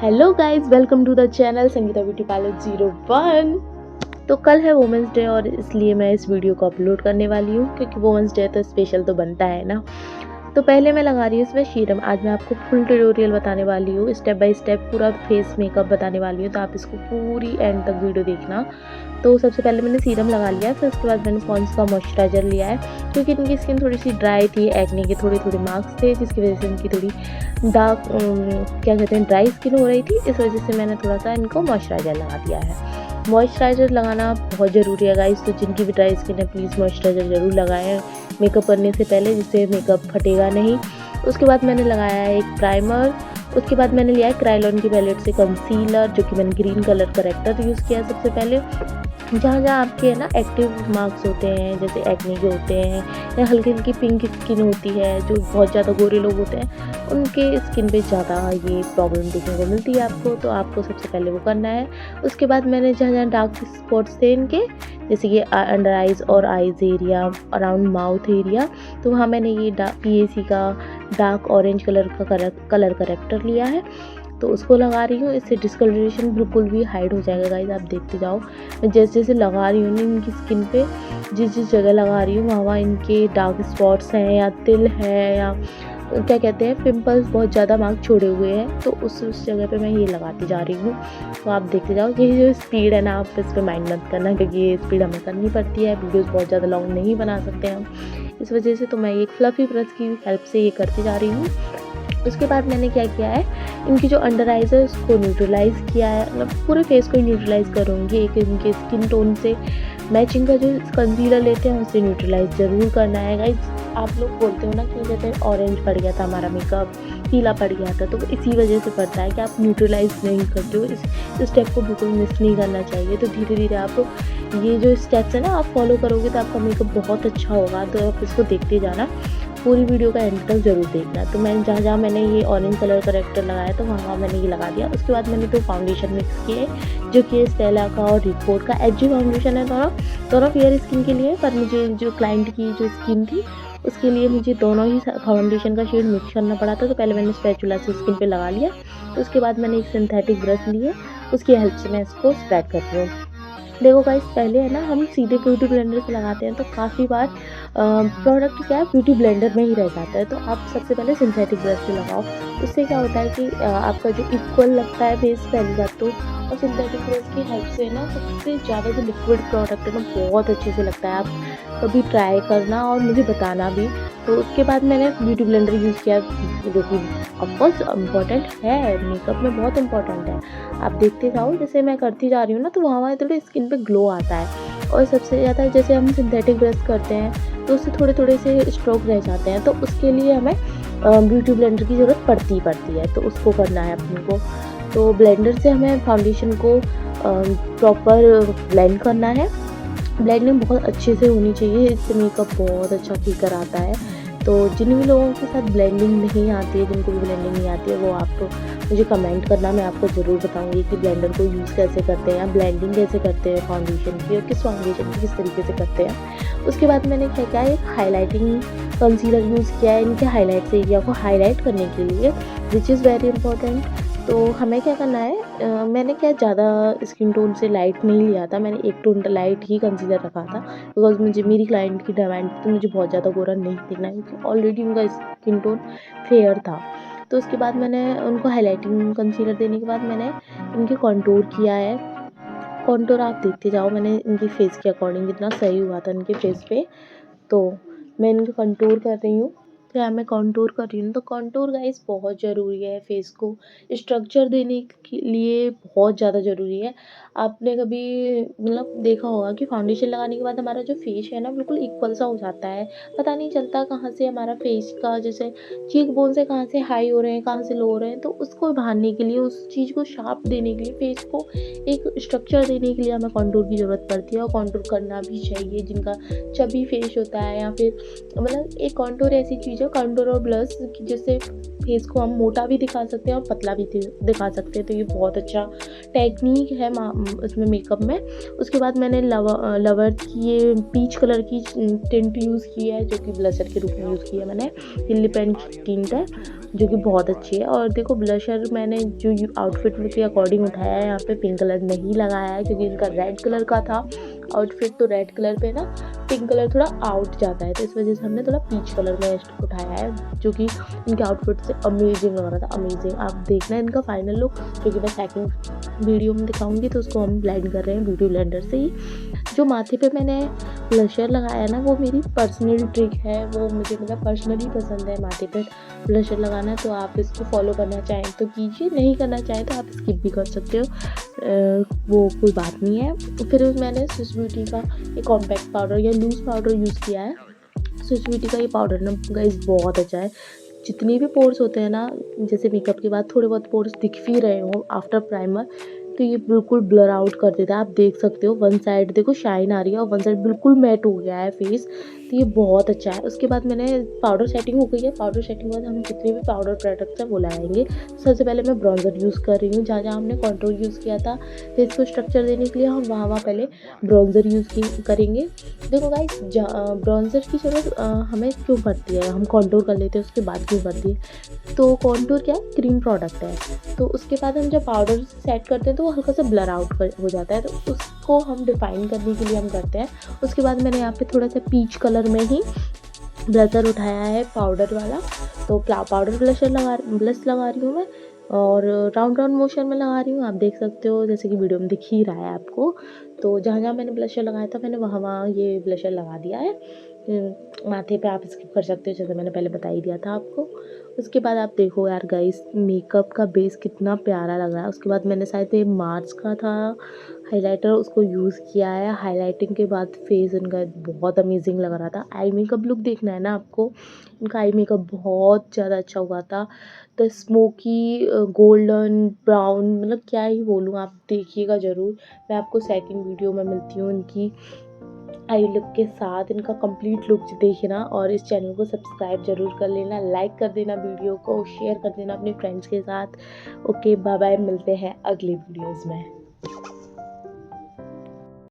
Hello guys, welcome to the channel Sangeeta beauty parlour 01। तो कल है वुमेंस डे और इसलिए मैं इस वीडियो को अपलोड करने वाली हूँ क्योंकि वुमेंस डे तो स्पेशल तो बनता है ना। तो पहले मैं लगा रही हूँ इसमें सीरम। आज मैं आपको फुल ट्यूटोरियल बताने वाली हूँ, स्टेप बाय स्टेप पूरा फेस मेकअप बताने वाली हूँ, तो आप इसको पूरी एंड तक वीडियो देखना। तो सबसे पहले मैंने सीरम लगा लिया है, फिर उसके बाद मैंने पॉन्ड्स का मॉइस्चराइजर लिया है क्योंकि इनकी स्किन थोड़ी सी ड्राई थी, एक्ने के थोड़े थोड़े मार्क्स थे जिसकी वजह से इनकी थोड़ी डार्क क्या कहते हैं ड्राई स्किन हो रही थी। इस वजह से मैंने थोड़ा सा इनको मॉइस्चराइजर लगा दिया है। मॉइस्चराइजर लगाना बहुत ज़रूरी है गाइस, तो जिनकी भी ड्राई स्किन है प्लीज़ मॉइस्चराइजर ज़रूर लगाएं मेकअप करने से पहले, जिससे मेकअप फटेगा नहीं। उसके बाद मैंने लगाया है एक प्राइमर। उसके बाद मैंने लिया है क्रायोलॉन की पैलेट से कंसीलर, जो कि मैंने ग्रीन कलर करेक्टर यूज़ किया है सबसे पहले। जहाँ जहाँ आपके है ना एक्टिव मार्क्स होते हैं, जैसे एक्ने के होते हैं या हल्की हल्की पिंक स्किन होती है, जो बहुत ज़्यादा गोरे लोग होते हैं उनके स्किन पे ज़्यादा ये प्रॉब्लम देखने को मिलती है आपको, तो आपको सबसे पहले वो करना है। उसके बाद मैंने जहाँ जहाँ डार्क स्पॉट्स थे इनके, जैसे कि अंडर आइज़ और eyes area, around mouth area, तो वहाँ मैंने ये PAC का डार्क ऑरेंज कलर का कलर करेक्टर लिया है, तो उसको लगा रही हूँ। इससे डिस्कलरेशन बिल्कुल भी हाइड हो जाएगा गाइस, आप देखते जाओ। मैं जैसे जैसे लगा रही हूँ इनकी स्किन पे, जिस जिस जगह लगा रही हूँ वहाँ इनके डार्क स्पॉट्स हैं या तिल है या क्या कहते हैं पिंपल्स बहुत ज़्यादा मार्क छोड़े हुए हैं, तो उस जगह पे मैं ये लगाती जा रही हूँ। तो आप देखते जाओ। ये जो स्पीड है ना, आप इस पर माइंड मत करना क्योंकि ये स्पीड हमें करनी पड़ती है, वीडियोज़ बहुत ज़्यादा लॉन्ग नहीं बना सकते हम, इस वजह से तो मैं एक फ्लफ़ी ब्रश की हेल्प से ये करती जा रही हूँ। उसके बाद मैंने क्या किया है, इनकी जो अंडर आइज़ है उसको न्यूट्रलाइज़ किया है, मतलब पूरे फेस को ही न्यूट्रलाइज़ करूँगी। एक इनके स्किन टोन से मैचिंग का जो कंसीलर लेते हैं उससे न्यूट्रलाइज़ ज़रूर करना है गाइस। आप लोग बोलते हो ना कि जैसे ऑरेंज पड़ गया था हमारा मेकअप, पीला पड़ गया था, तो इसी वजह से पड़ता है कि आप न्यूट्रलाइज़ नहीं करते हो। इस स्टेप को बिल्कुल मिस नहीं करना चाहिए। तो धीरे धीरे आप ये जो स्टेप्स है ना आप फॉलो करोगे तो आपका मेकअप बहुत अच्छा होगा। तो आप इसको देखते जाना, पूरी वीडियो का एंड तक ज़रूर देखना। तो मैं जहाँ जहाँ मैंने ये ऑरेंज कलर करेक्टर लगाया तो वहाँ मैंने ये लगा दिया। उसके बाद मैंने 2 फाउंडेशन मिक्स किए, जो कि स्टेला का और रिकोड का एजी फाउंडेशन है। दोनों फेयर स्किन के लिए, पर मुझे जो क्लाइंट की जो स्किन थी उसके लिए मुझे दोनों ही फाउंडेशन का शेड मिक्स करना पड़ा था। तो पहले मैंने स्पैचुला से स्किन पे लगा लिया, तो उसके बाद मैंने एक सिंथेटिक ब्रश लिए, उसकी हेल्प से मैं इसको स्प्रेड कर रही हूँ। देखो गाइस, पहले है ना हम सीधे ब्यूटी ब्लेंडर से लगाते हैं तो काफ़ी बार प्रोडक्ट क्या है ब्यूटी ब्लेंडर में ही रह जाता है। तो आप सबसे पहले सिंथेटिक ब्रश से लगाओ, उससे क्या होता है कि आपका जो इक्वल लगता है फेस पहली बात तो, और सिंथेटिक ब्रश की हेल्प से ना सबसे ज़्यादा जो लिक्विड प्रोडक्ट है ना बहुत अच्छे से लगता है। आप कभी ट्राई करना और मुझे बताना भी। तो उसके बाद मैंने ब्यूटी ब्लेंडर यूज़ किया, जो कि ऑफकोर्स इम्पॉर्टेंट है, मेकअप में बहुत इंपॉर्टेंट है। आप देखते जाओ, जैसे मैं करती जा रही हूँ ना तो वहाँ थोड़े स्किन पे ग्लो आता है। और सबसे ज़्यादा जैसे हम सिंथेटिक ब्रश करते हैं तो उससे थोड़े थोड़े से स्ट्रोक रह जाते हैं, तो उसके लिए हमें ब्यूटी ब्लेंडर की ज़रूरत पड़ती है, तो उसको करना है अपने को। तो ब्लेंडर से हमें फाउंडेशन को प्रॉपर ब्लेंड करना है। ब्लेंडिंग बहुत अच्छे से होनी चाहिए, इससे मेकअप बहुत अच्छा फ्लिकर आता है। तो जिन भी लोगों के साथ ब्लेंडिंग नहीं आती है, जिनको भी ब्लेंडिंग नहीं आती है, वो आप मुझे कमेंट करना, मैं आपको ज़रूर बताऊंगी कि ब्लेंडर को यूज़ कैसे करते हैं, ब्लेंडिंग कैसे करते हैं फाउंडेशन की, और किस फाउंडेशन की किस तरीके से करते हैं। उसके बाद मैंने क्या किया, एक हाईलाइटिंग कंसीलर यूज़ किया है इनके हाईलाइट्स एरिया को हाईलाइट करने के लिए, विच इज़ वेरी इंपॉर्टेंट। तो हमें क्या करना है, मैंने क्या ज़्यादा स्किन टोन से लाइट नहीं लिया था, मैंने एक टोन लाइट ही कंसीलर रखा था बिकॉज मेरी क्लाइंट की डिमांड थी, तो मुझे बहुत ज़्यादा गोरा नहीं दिखना है क्योंकि ऑलरेडी उनका स्किन टोन फेयर था। तो उसके बाद मैंने उनको हाईलाइटिंग कंसीलर देने के बाद मैंने इनके कॉन्टूर किया है। कॉन्टूर आप देखते जाओ, मैंने इनकी फेस के अकॉर्डिंग इतना सही हुआ था इनके फेस पे, तो मैं इनके कंटूर कर रही हूँ। तो यहाँ मैं कंटूर कर रही हूँ, तो कंटूर गाइस बहुत ज़रूरी है, फेस को स्ट्रक्चर देने के लिए बहुत ज़्यादा ज़रूरी है। आपने कभी मतलब देखा होगा कि फाउंडेशन लगाने के बाद हमारा जो फेस है ना बिल्कुल इक्वल सा हो जाता है, पता नहीं चलता कहाँ से हमारा फेस का जैसे चीक बोन से कहाँ से हाई हो रहे हैं कहाँ से लो हो रहे हैं। तो उसको उभारने के लिए, उस चीज़ को शार्प देने के लिए, फेस को एक स्ट्रक्चर देने के लिए हमें कंटूर की ज़रूरत पड़ती है, और कंटूर करना भी चाहिए जिनका चबी फेस होता है, या फिर मतलब एक कंटूर ऐसी चीज़ है, कंटूर और ब्लश, जिससे फेस को हम मोटा भी दिखा सकते हैं और पतला भी दिखा सकते हैं। तो ये बहुत अच्छा टेक्निक है उसमें मेकअप में। उसके बाद मैंने लवर की ये पीच कलर की टिंट यूज़ की है, जो कि ब्लशर के रूप में यूज़ की है मैंने, ये लिप एंड टिंट है। जो कि बहुत अच्छी है। और देखो ब्लशर मैंने जो आउटफिट के अकॉर्डिंग उठाया है, यहाँ पे पिंक कलर नहीं लगाया है क्योंकि इनका रेड कलर का था आउटफिट, तो रेड कलर पे ना पिंक कलर थोड़ा आउट जाता है, तो इस वजह से हमने थोड़ा पीच कलर में उठाया है, जो कि इनके आउटफिट से अमेजिंग लग रहा था, अमेजिंग। आप देखना इनका फाइनल लुक, जो कि मैं सेकंड वीडियो में दिखाऊंगी, तो उसको हम ब्लेंड कर रहे हैं ब्यूटी ब्लेंडर से ही। जो माथे पे मैंने ब्लशर लगाया ना, वो मेरी पर्सनल ट्रिक है, वो मुझे मतलब पर्सनली पसंद है माथे पे ब्लशर लगाना, तो आप इसको फॉलो करना चाहें तो कीजिए, नहीं करना चाहें तो आप स्किप भी कर सकते हो, वो कोई बात नहीं है। फिर मैंने स्विस ब्यूटी का एक कॉम्पैक्ट पाउडर या लूज़ पाउडर यूज़ किया है। स्विस ब्यूटी का ये पाउडर ना गाइस बहुत अच्छा है। जितने भी पोर्स होते हैं ना, जैसे मेकअप के बाद थोड़े बहुत पोर्स दिख भी रहे हो आफ्टर प्राइमर, तो ये बिल्कुल ब्लर आउट कर देता है। आप देख सकते हो वन साइड देखो शाइन आ रही है और वन साइड बिल्कुल मैट हो गया है फेस, तो ये बहुत अच्छा है। उसके बाद मैंने पाउडर सेटिंग हो गई है, पाउडर सेटिंग के बाद हम जितने भी पाउडर प्रोडक्ट्स हैं वो लगाएंगे। सबसे पहले मैं ब्रॉन्जर यूज़ कर रही हूँ, जहाँ जहाँ हमने कॉन्टूर यूज़ किया था फेस को स्ट्रक्चर देने के लिए, हम वहाँ पहले ब्रॉन्जर यूज़ करेंगे। देखो गाइस, ब्रॉन्जर की ज़रूरत हमें क्यों पड़ती है, हम कॉन्टूर कर लेते हैं उसके बाद क्यों पड़ती है, तो कॉन्टूर क्या है, क्रीम प्रोडक्ट है, तो उसके बाद हम जब पाउडर सेट करते हैं तो वो हल्का सा ब्लर आउट हो जाता है, तो उसको हम डिफाइन करने के लिए हम करते हैं। उसके बाद मैंने यहाँ पे थोड़ा सा पीच कलर में ही ब्लशर उठाया है पाउडर वाला, तो पाउडर ब्लश लगा रही हूँ मैं, और राउंड राउंड मोशन में लगा रही हूँ, आप देख सकते हो जैसे कि वीडियो में दिख ही रहा है आपको। तो जहाँ जहाँ मैंने ब्लशर लगाया था मैंने वहाँ वहाँ ये ब्लशर लगा दिया है। माथे पे आप स्किप कर सकते हो, जैसे मैंने पहले बता ही दिया था आपको। उसके बाद आप देखो यार गाइस, मेकअप का बेस कितना प्यारा लग रहा है। उसके बाद मैंने शायद ये मार्स का था हाइलाइटर, उसको यूज़ किया है। हाइलाइटिंग के बाद फेस इनका बहुत अमेजिंग लग रहा था। आई मेकअप लुक देखना है ना आपको, इनका आई मेकअप बहुत ज़्यादा अच्छा हुआ था। तो स्मोकी गोल्डन ब्राउन, मतलब क्या ही बोलूँ, आप देखिएगा ज़रूर। मैं आपको सेकंड वीडियो में मिलती हूँ इनकी आई लुक के साथ, इनका कंप्लीट लुक देखना, और इस चैनल को सब्सक्राइब जरूर कर लेना, लाइक कर देना, वीडियो को शेयर कर देना अपने फ्रेंड्स के साथ। ओके बाय बाय, मिलते हैं अगली वीडियोज़ में।